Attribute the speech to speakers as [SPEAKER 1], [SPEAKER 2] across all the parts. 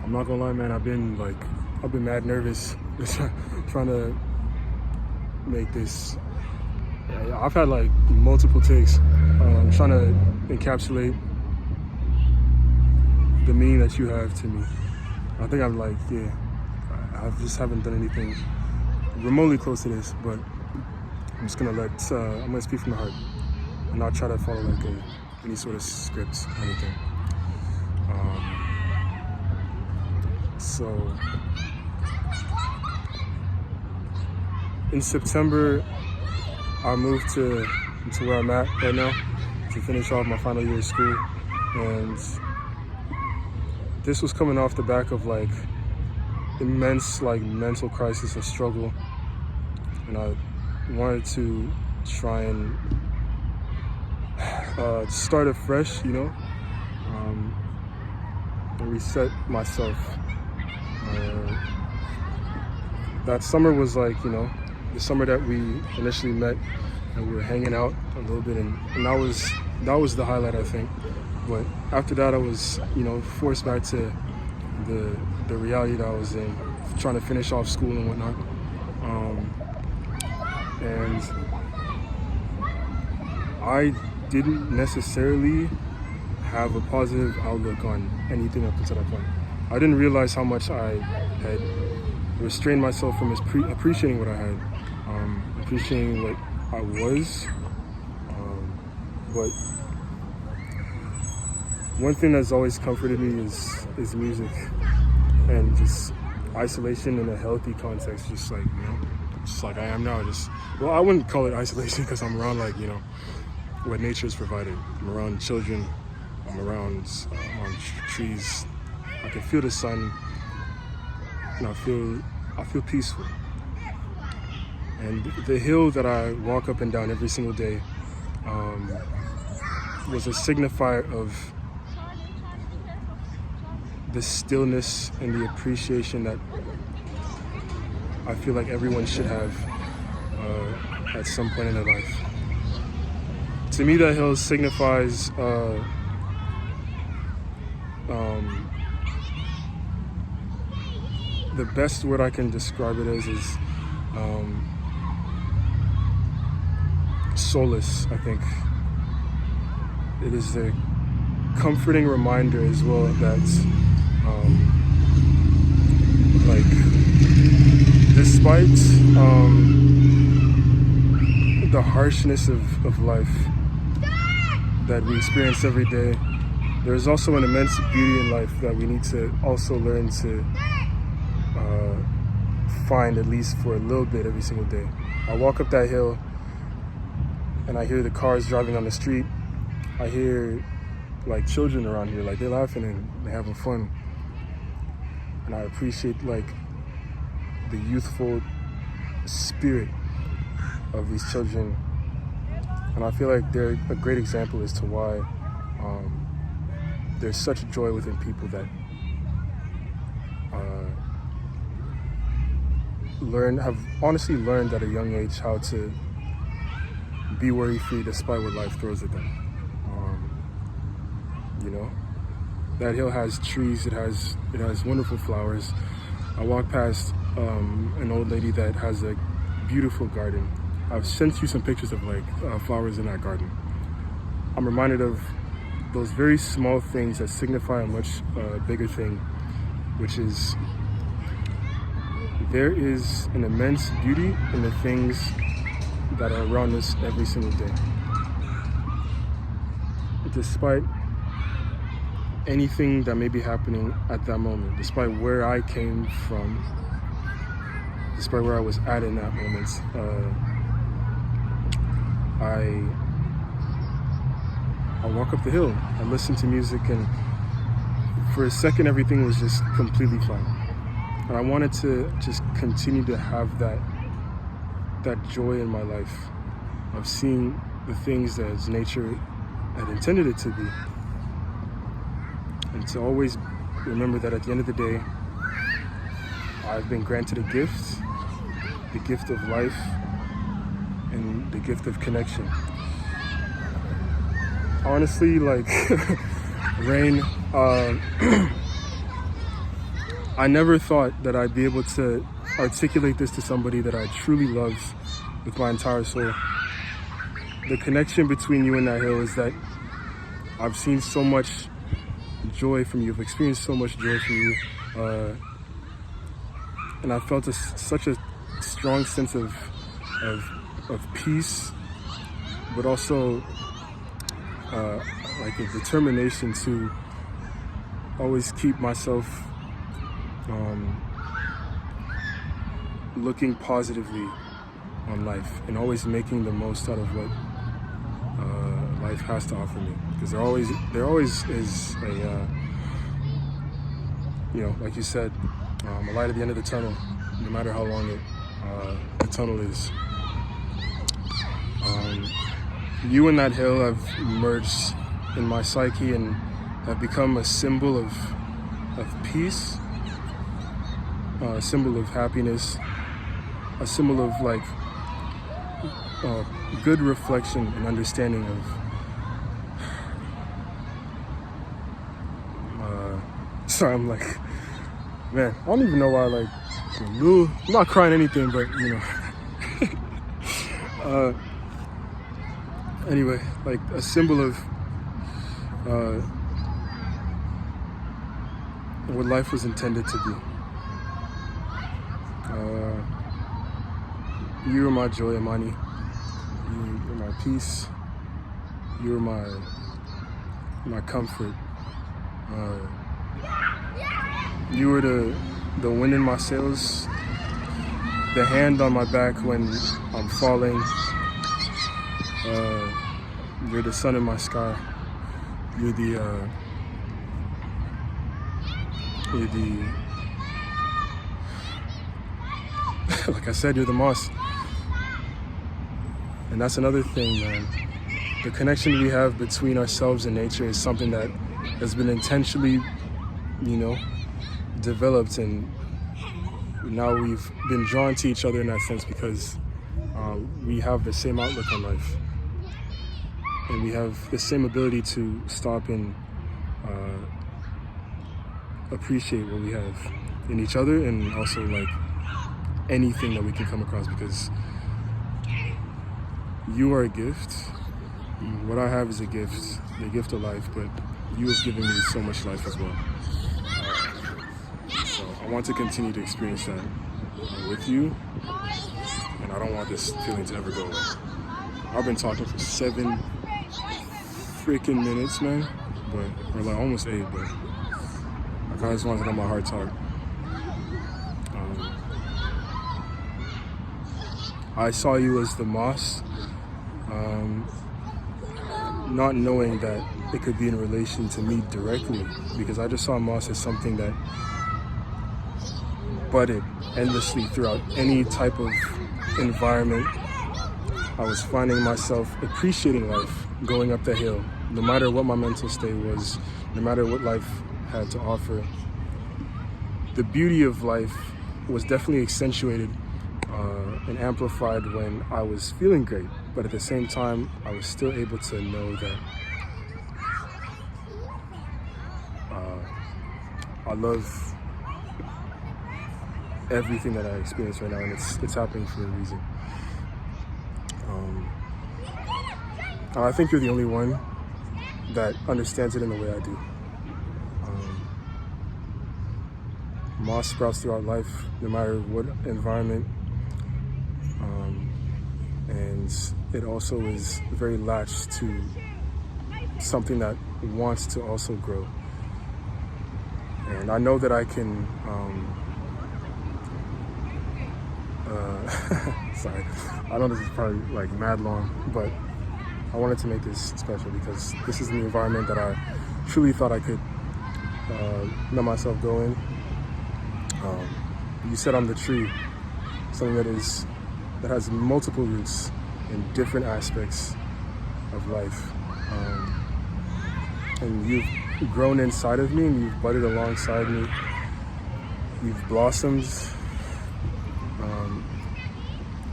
[SPEAKER 1] I'm not gonna lie, man. I've been mad nervous trying to make this. I've had like multiple takes, trying to encapsulate the meaning that you have to me. I think I'm like, yeah, I just haven't done anything remotely close to this, but I'm just gonna I'm gonna speak from the heart and not try to follow like any sort of script or anything. So in September, I moved to where I'm at right now to finish off my final year of school, and this was coming off the back of like immense like mental crisis and struggle, and I wanted to try and start afresh, you know, and reset myself. That summer was like, you know, the summer that we initially met and we were hanging out a little bit, and that was the highlight, I think. But after that, I was, you know, forced back to the reality that I was in, trying to finish off school and whatnot. And I didn't necessarily have a positive outlook on anything up until that point. I didn't realize how much I had restrained myself from appreciating what I had, appreciating what I was. But one thing that's always comforted me is music, and just isolation in a healthy context, just like, you know, just like I am now. Well, I wouldn't call it isolation because I'm around, like, you know, what nature's provided. I'm around children, I'm around trees. I can feel the sun, and I feel peaceful. And the hill that I walk up and down every single day was a signifier of the stillness and the appreciation that I feel like everyone should have at some point in their life. To me, that hill signifies the best word I can describe it as is solace, I think. It is a comforting reminder as well that like, despite the harshness of life that we experience every day, there's also an immense beauty in life that we need to also learn to find, at least for a little bit, every single day. I walk up that hill and I hear the cars driving on the street. I hear like children around here, like they're laughing and they're having fun. And I appreciate like the youthful spirit of these children. And I feel like they're a great example as to why there's such joy within people that have honestly learned at a young age how to be worry-free despite what life throws at them. You know, that hill has trees, it has wonderful flowers. I walk past an old lady that has a beautiful garden. I've sent you some pictures of like flowers in that garden. I'm reminded of those very small things that signify a much bigger thing, which is there is an immense beauty in the things that are around us every single day. Despite anything that may be happening at that moment, despite where I came from, despite where I was at in that moment, I walk up the hill, I listen to music, and for a second everything was just completely fine. And I wanted to just continue to have that joy in my life of seeing the things that as nature had intended it to be. And to always remember that at the end of the day, I've been granted a gift, the gift of life and the gift of connection. Honestly, like, Rain, I never thought that I'd be able to articulate this to somebody that I truly love with my entire soul. The connection between you and that hill is that I've seen so much joy from you. I've experienced so much joy from you. And I felt such a strong sense of peace, but also like a determination to always keep myself looking positively on life and always making the most out of what life has to offer me. Because there always is a, like you said, a light at the end of the tunnel, no matter how long the tunnel is. You and that hill have merged in my psyche and have become a symbol of peace, a symbol of happiness, a symbol of like good reflection and understanding of sorry, I'm like, man, I don't even know why, like, I'm not crying anything, but anyway, like a symbol of what life was intended to be. You are my joy, emonee. You're my peace. You're my comfort. You were the wind in my sails, the hand on my back when I'm falling. You're the sun in my sky. You're the like I said, you're the moss. And that's another thing, man. The connection we have between ourselves and nature is something that has been intentionally, developed, and now we've been drawn to each other in that sense because we have the same outlook on life. And we have the same ability to stop and appreciate what we have in each other, and also like anything that we can come across, because you are a gift. What I have is a gift, the gift of life, but you have given me so much life as well. So I want to continue to experience that with you, and I don't want this feeling to ever go away. I've been talking for 7 freaking minutes, man, or like almost 8, but I just wanted to let my heart talk. I saw you as the moss, not knowing that it could be in relation to me directly, because I just saw moss as something that budded endlessly throughout any type of environment. I was finding myself appreciating life going up the hill, no matter what my mental state was, no matter what life had to offer. The beauty of life was definitely accentuated and amplified when I was feeling great, but at the same time, I was still able to know that I love everything that I experience right now, and it's happening for a reason. I think you're the only one that understands it in the way I do. Moss sprouts throughout life, no matter what environment, and it also is very latched to something that wants to also grow. And I know that I can, sorry, I know this is probably like mad long, but I wanted to make this special because this is the environment that I truly thought I could let myself go in. You said I'm the tree, something that has multiple roots in different aspects of life. And you've grown inside of me, and you've budded alongside me. You've blossomed,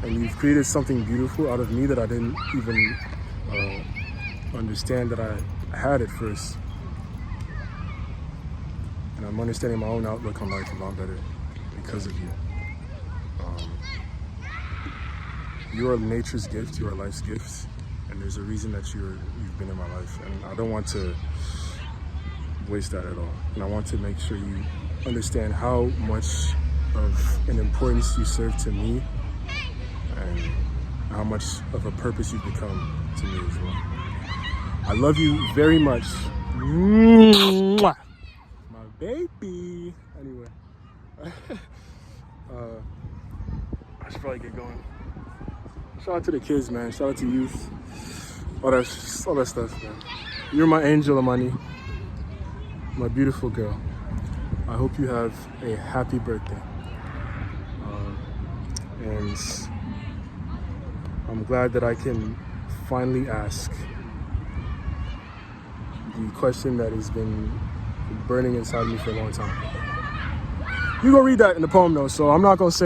[SPEAKER 1] and you've created something beautiful out of me that I didn't even understand that I had at first. And I'm understanding my own outlook on life a lot better because of you. You are nature's gift, you are life's gift, and there's a reason that you've been in my life, and I don't want to waste that at all. And I want to make sure you understand how much of an importance you serve to me and how much of a purpose you've become to me as well. I love you very much. Mwah! My baby. Anyway, I should probably get going. Shout out to the kids, man. Shout out to youth. All that stuff, man. You're my angel, emonee. My beautiful girl. I hope you have a happy birthday. And I'm glad that I can finally ask the question that has been burning inside me for a long time. You gonna read that in the poem though, so I'm not gonna say